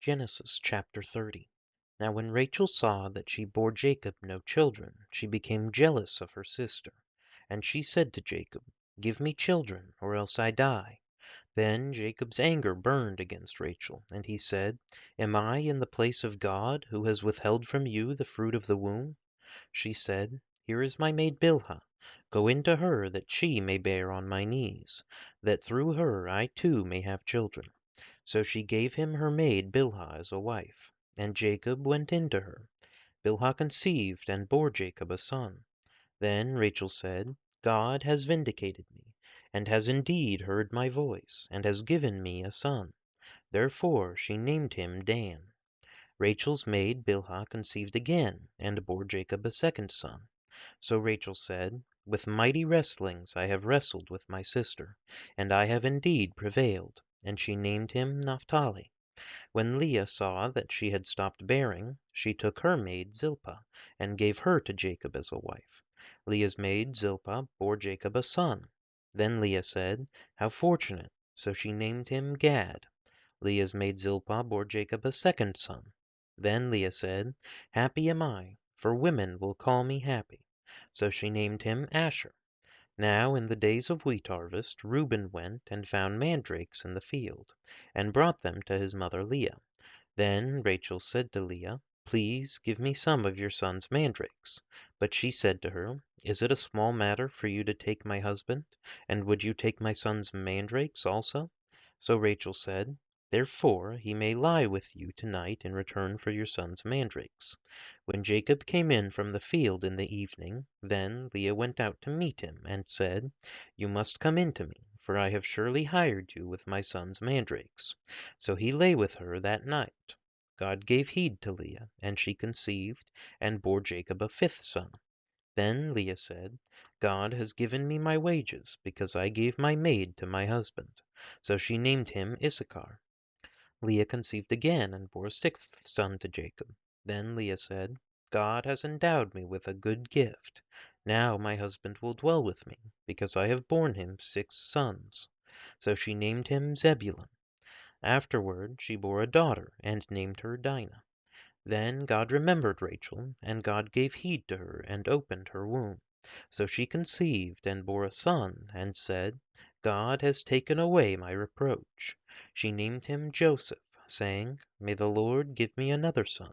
Genesis chapter 30. Now when Rachel saw that she bore Jacob no children, she became jealous of her sister. And she said to Jacob, Give me children, or else I die. Then Jacob's anger burned against Rachel, and he said, Am I in the place of God, who has withheld from you the fruit of the womb? She said, Here is my maid Bilhah. Go in to her, that she may bear on my knees, that through her I too may have children. So she gave him her maid Bilhah as a wife, and Jacob went in to her. Bilhah conceived and bore Jacob a son. Then Rachel said, God has vindicated me, and has indeed heard my voice, and has given me a son. Therefore she named him Dan. Rachel's maid Bilhah conceived again, and bore Jacob a second son. So Rachel said, With mighty wrestlings I have wrestled with my sister, and I have indeed prevailed. And she named him Naphtali. When Leah saw that she had stopped bearing, she took her maid Zilpah, and gave her to Jacob as a wife. Leah's maid Zilpah bore Jacob a son. Then Leah said, How fortunate! So she named him Gad. Leah's maid Zilpah bore Jacob a second son. Then Leah said, Happy am I, for women will call me happy. So she named him Asher. Now in the days of wheat harvest Reuben went and found mandrakes in the field, and brought them to his mother Leah. Then Rachel said to Leah, Please give me some of your son's mandrakes. But she said to her, Is it a small matter for you to take my husband? And would you take my son's mandrakes also? So Rachel said, Therefore he may lie with you tonight in return for your son's mandrakes. When Jacob came in from the field in the evening, then Leah went out to meet him, and said, You must come in to me, for I have surely hired you with my son's mandrakes. So he lay with her that night. God gave heed to Leah, and she conceived, and bore Jacob a fifth son. Then Leah said, God has given me my wages, because I gave my maid to my husband. So she named him Issachar. Leah conceived again, and bore a sixth son to Jacob. Then Leah said, God has endowed me with a good gift. Now my husband will dwell with me, because I have borne him 6 sons. So she named him Zebulun. Afterward she bore a daughter, and named her Dinah. Then God remembered Rachel, and God gave heed to her, and opened her womb. So she conceived, and bore a son, and said, God has taken away my reproach. She named him Joseph, saying, May the Lord give me another son.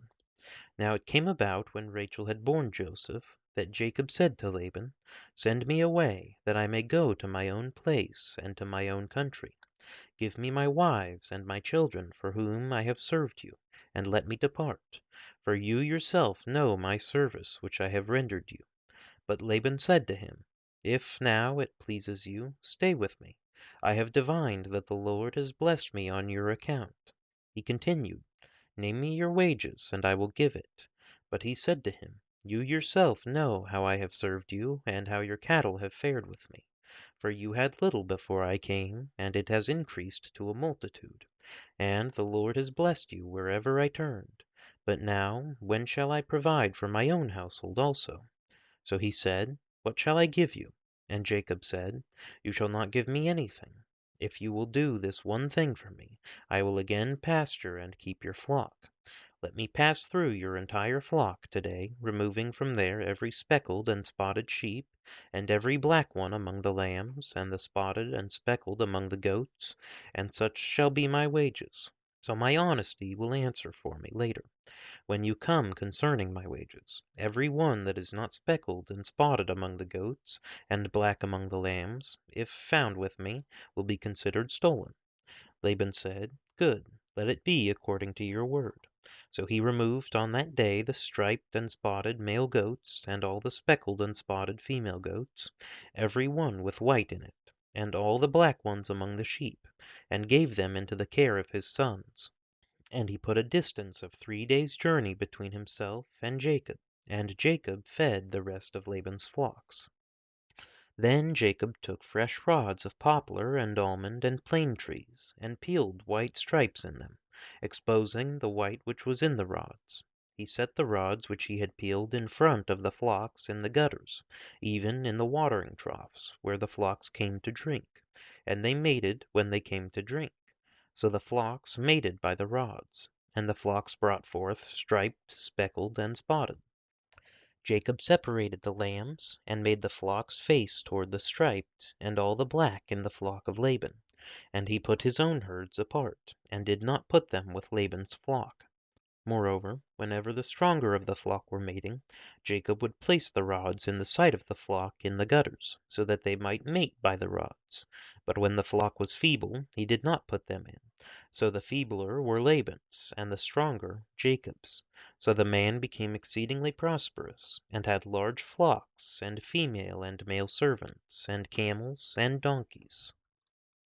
Now it came about, when Rachel had borne Joseph, that Jacob said to Laban, Send me away, that I may go to my own place, and to my own country. Give me my wives and my children for whom I have served you, and let me depart. For you yourself know my service which I have rendered you. But Laban said to him, If now it pleases you, stay with me. I have divined that the Lord has blessed me on your account. He continued, Name me your wages, and I will give it. But he said to him, You yourself know how I have served you, and how your cattle have fared with me. For you had little before I came, and it has increased to a multitude. And the Lord has blessed you wherever I turned. But now, when shall I provide for my own household also? So he said, What shall I give you? And Jacob said, You shall not give me anything. If you will do this one thing for me, I will again pasture and keep your flock. Let me pass through your entire flock today, removing from there every speckled and spotted sheep, and every black one among the lambs, and the spotted and speckled among the goats, and such shall be my wages. So my honesty will answer for me later, when you come concerning my wages. Every one that is not speckled and spotted among the goats, and black among the lambs, if found with me, will be considered stolen. Laban said, Good, let it be according to your word. So he removed on that day the striped and spotted male goats, and all the speckled and spotted female goats, every one with white in it, and all the black ones among the sheep, and gave them into the care of his sons. And he put a distance of 3 days' journey between himself and Jacob fed the rest of Laban's flocks. Then Jacob took fresh rods of poplar and almond and plane trees, and peeled white stripes in them, exposing the white which was in the rods. He set the rods which he had peeled in front of the flocks in the gutters, even in the watering troughs, where the flocks came to drink, and they mated when they came to drink. So the flocks mated by the rods. and the flocks brought forth striped, speckled, and spotted. Jacob separated the lambs, and made the flocks face toward the striped, and all the black in the flock of Laban. And he put his own herds apart, and did not put them with Laban's flock. Moreover, whenever the stronger of the flock were mating, Jacob would place the rods in the sight of the flock in the gutters, so that they might mate by the rods. But when the flock was feeble, he did not put them in. So the feebler were Laban's, and the stronger Jacob's. So the man became exceedingly prosperous, and had large flocks, and female and male servants, and camels, and donkeys.